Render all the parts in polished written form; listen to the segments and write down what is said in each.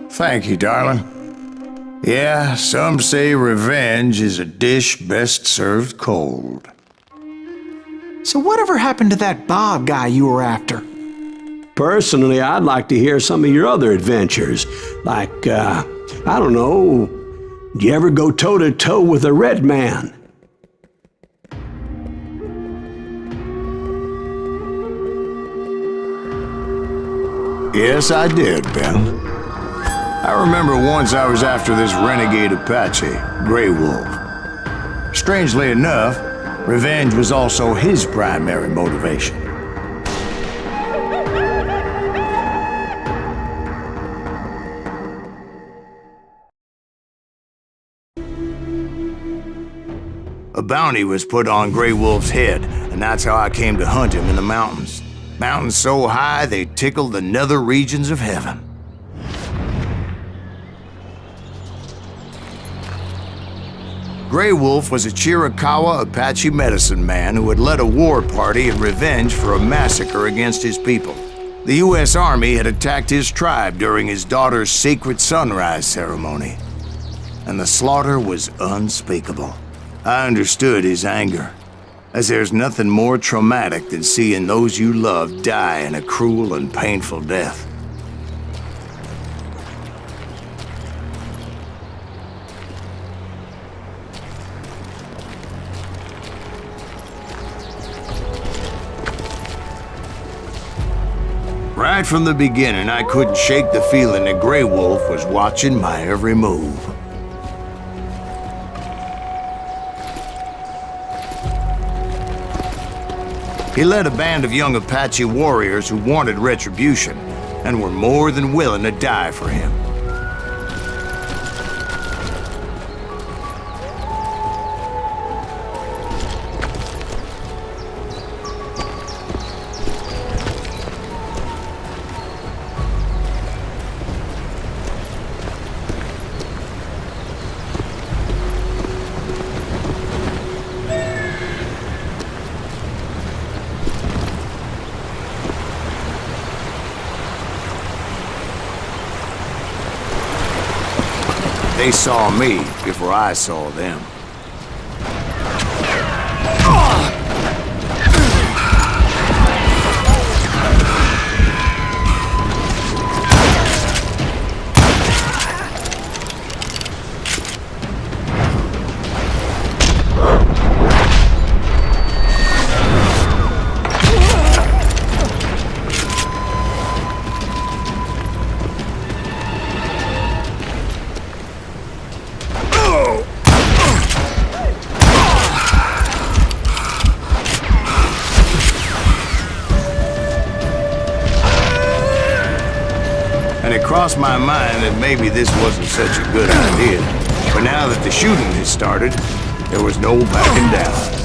Thank you, darling. Yeah, some say revenge is a dish best served cold. So whatever happened to that Bob guy you were after? Personally, I'd like to hear some of your other adventures. Like, I don't know, did you ever go toe-to-toe with a red man? Yes, I did, Ben. I remember once I was after this renegade Apache, Grey Wolf. Strangely enough, revenge was also his primary motivation. A bounty was put on Grey Wolf's head, and that's how I came to hunt him in the mountains. Mountains so high they tickled the nether regions of heaven. Grey Wolf was a Chiricahua Apache medicine man who had led a war party in revenge for a massacre against his people. The U.S. Army had attacked his tribe during his daughter's sacred sunrise ceremony, and the slaughter was unspeakable. I understood his anger, as there's nothing more traumatic than seeing those you love die in a cruel and painful death. Right from the beginning, I couldn't shake the feeling that Grey Wolf was watching my every move. He led a band of young Apache warriors who wanted retribution and were more than willing to die for him. They saw me before I saw them. Crossed my mind that maybe this wasn't such a good idea. But now that the shooting had started, there was no backing down.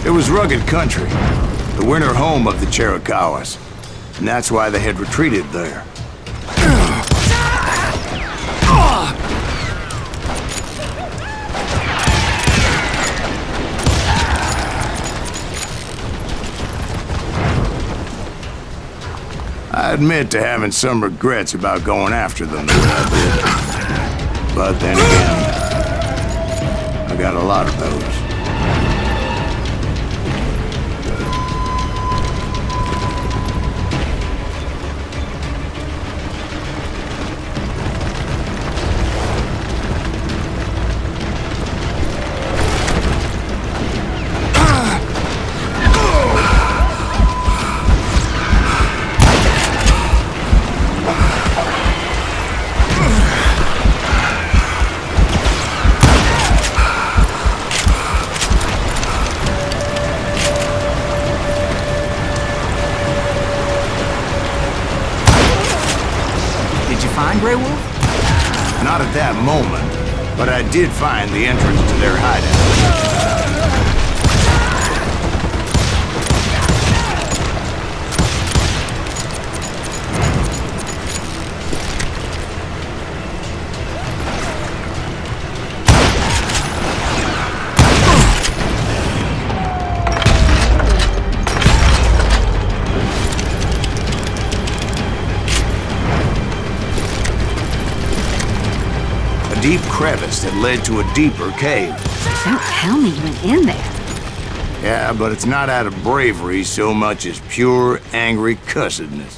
It was rugged country, the winter home of the Chiricahuas, and that's why they had retreated there. I admit to having some regrets about going after them the way I did. But then again, I got a lot of those. not at that moment, but I did find the entrance to their hideout. Deep crevice that led to a deeper cave. Don't tell me you went in there. Yeah, but it's not out of bravery so much as pure, angry cussedness.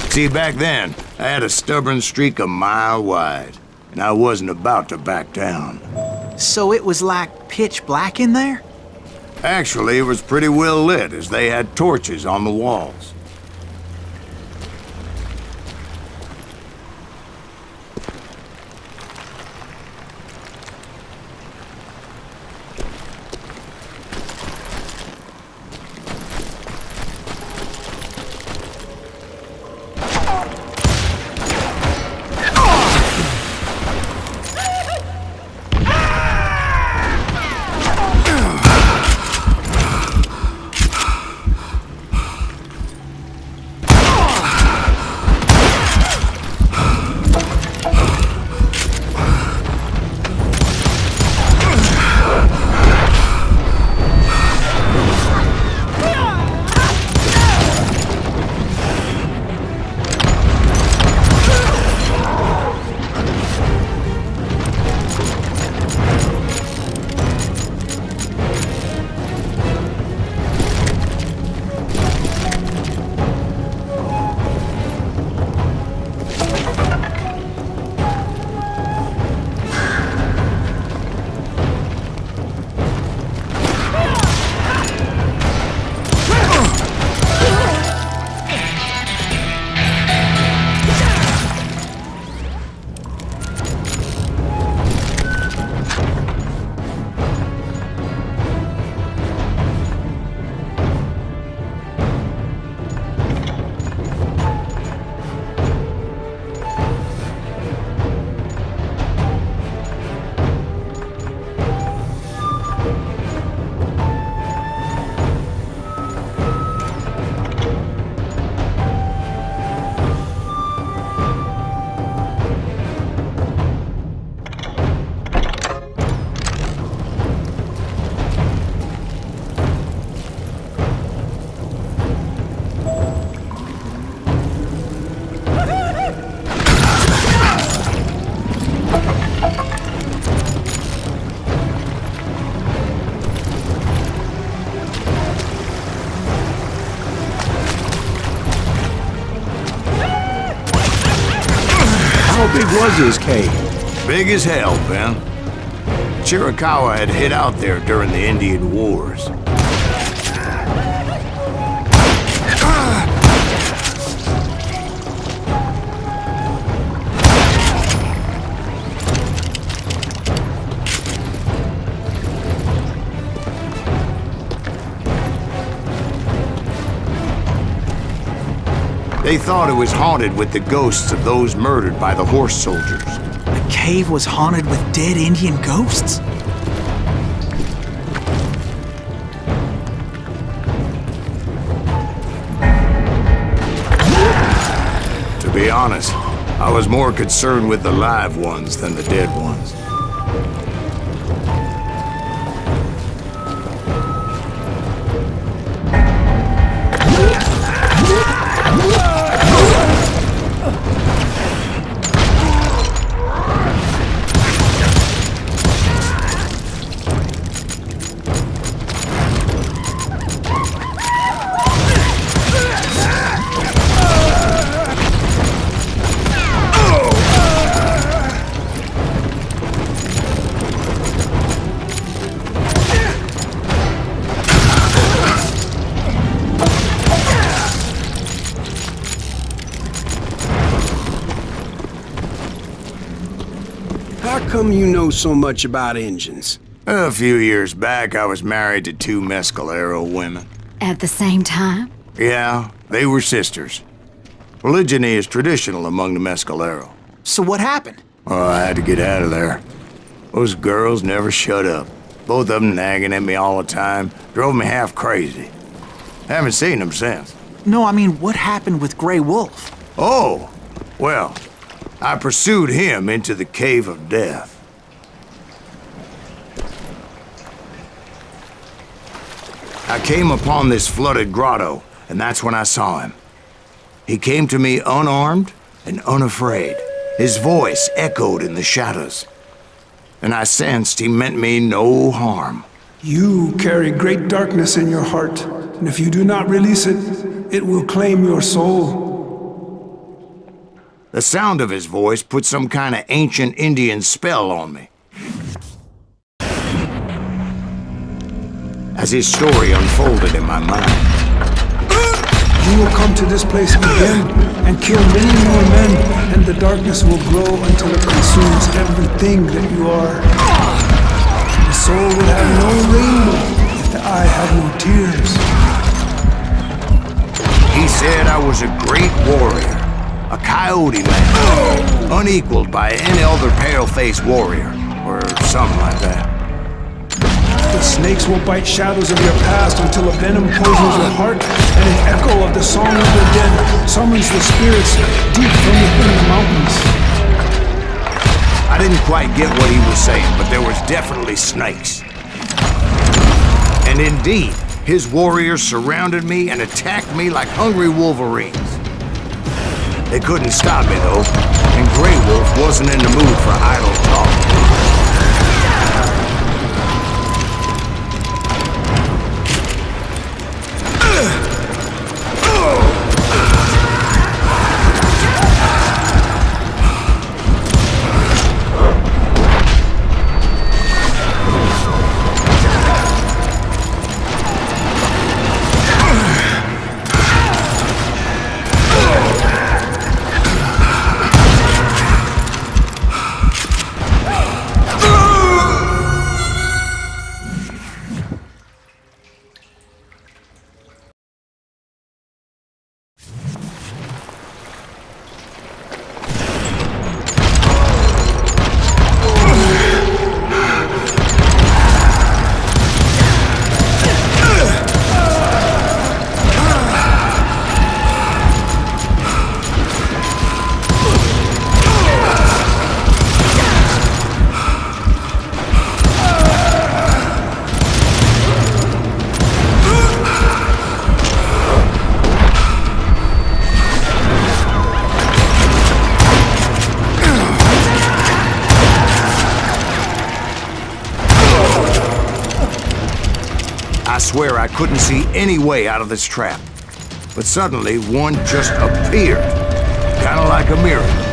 See, back then, I had a stubborn streak a mile wide, and I wasn't about to back down. So it was like pitch black in there? Actually, it was pretty well lit, as they had torches on the walls. How big was this cave? Big as hell, Ben. Chiricahua had hid out there during the Indian Wars. They thought it was haunted with the ghosts of those murdered by the horse soldiers. The cave was haunted with dead Indian ghosts? To be honest, I was more concerned with the live ones than the dead ones. How come you know so much about engines? A few years back, I was married to two Mescalero women. At the same time? Yeah, they were sisters. Polygyny is traditional among the Mescalero. So what happened? Oh, I had to get out of there. Those girls never shut up. Both of them nagging at me all the time. Drove me half crazy. Haven't seen them since. No, I mean, what happened with Grey Wolf? Oh, well, I pursued him into the Cave of Death. I came upon this flooded grotto, and that's when I saw him. He came to me unarmed and unafraid. His voice echoed in the shadows, and I sensed he meant me no harm. You carry great darkness in your heart, and if you do not release it, it will claim your soul. The sound of his voice put some kind of ancient Indian spell on me. As his story unfolded in my mind, You will come to this place again and kill many more men, and the darkness will grow until it consumes everything that you are. The soul will have no rainbow if the eye have no tears. he said I was a great warrior, a coyote man, unequaled by any other pale-faced warrior, or something like that. The snakes will bite shadows of your past until a venom poisons your heart, and an echo of the song of the dead summons the spirits deep from within the mountains. I didn't quite get what he was saying, but there was definitely snakes. And indeed, his warriors surrounded me and attacked me like hungry wolverines. They couldn't stop me, though, and Grey Wolf wasn't in the mood for idle talk. I swear I couldn't see any way out of this trap. But suddenly, one just appeared. Kinda like a miracle.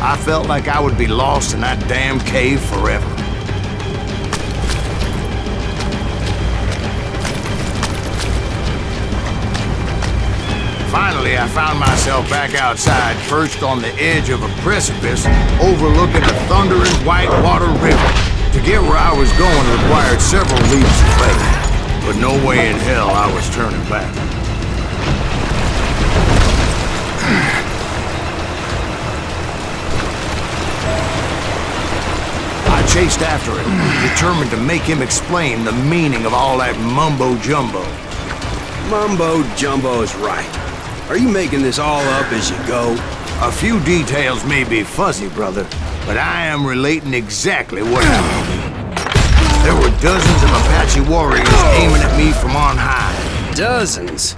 I felt like I would be lost in that damn cave forever. Finally, I found myself back outside, perched on the edge of a precipice, overlooking a thundering whitewater river. To get where I was going required several leaps of faith, but no way in hell I was turning back. I chased after him, determined to make him explain the meaning of all that mumbo-jumbo. Mumbo-jumbo is right. Are you making this all up as you go? A few details may be fuzzy, brother, but I am relating exactly what happened. There were dozens of Apache warriors aiming at me from on high. Dozens?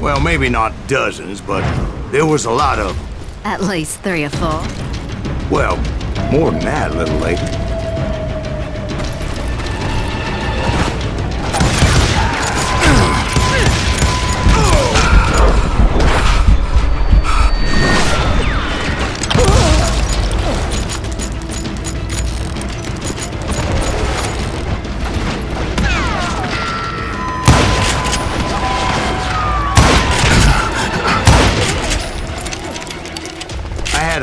Well, maybe not dozens, but there was a lot of them. At least 3 or 4. Well, more than that, little lady.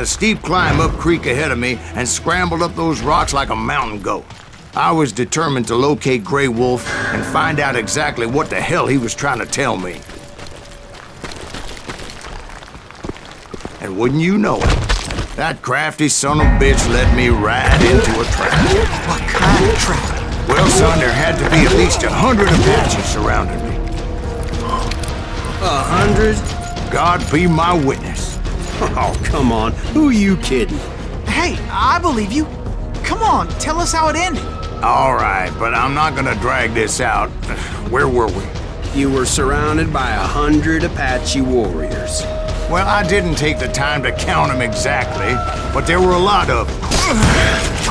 a steep climb up creek ahead of me and scrambled up those rocks like a mountain goat. I was determined to locate Grey Wolf and find out exactly what the hell he was trying to tell me. And wouldn't you know it, that crafty son of a bitch led me right into a trap. What kind of trap? Well, son, there had to be at least 100 Apaches surrounding me. 100? God be my witness. Oh, come on. Who are you kidding? Hey, I believe you. Come on, tell us how it ended. All right, but I'm not gonna drag this out. Where were we? You were surrounded by 100 Apache warriors. Well, I didn't take the time to count them exactly, but there were a lot of them.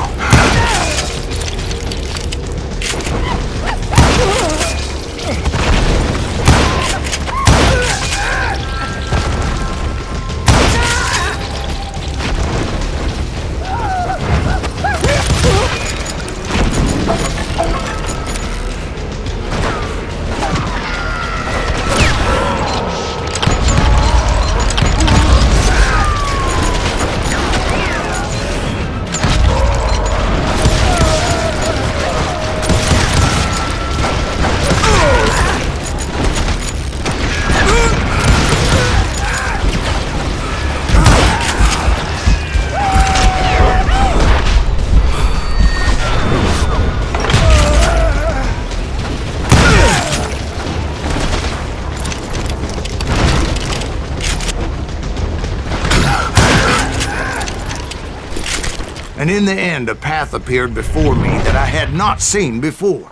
And in the end, a path appeared before me that I had not seen before.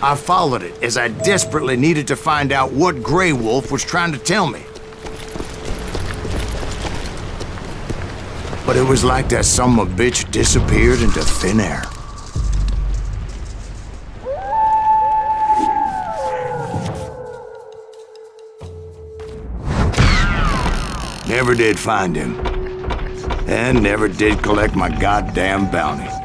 I followed it as I desperately needed to find out what Grey Wolf was trying to tell me. But it was like that son of a bitch disappeared into thin air. Never did find him. And never did collect my goddamn bounty.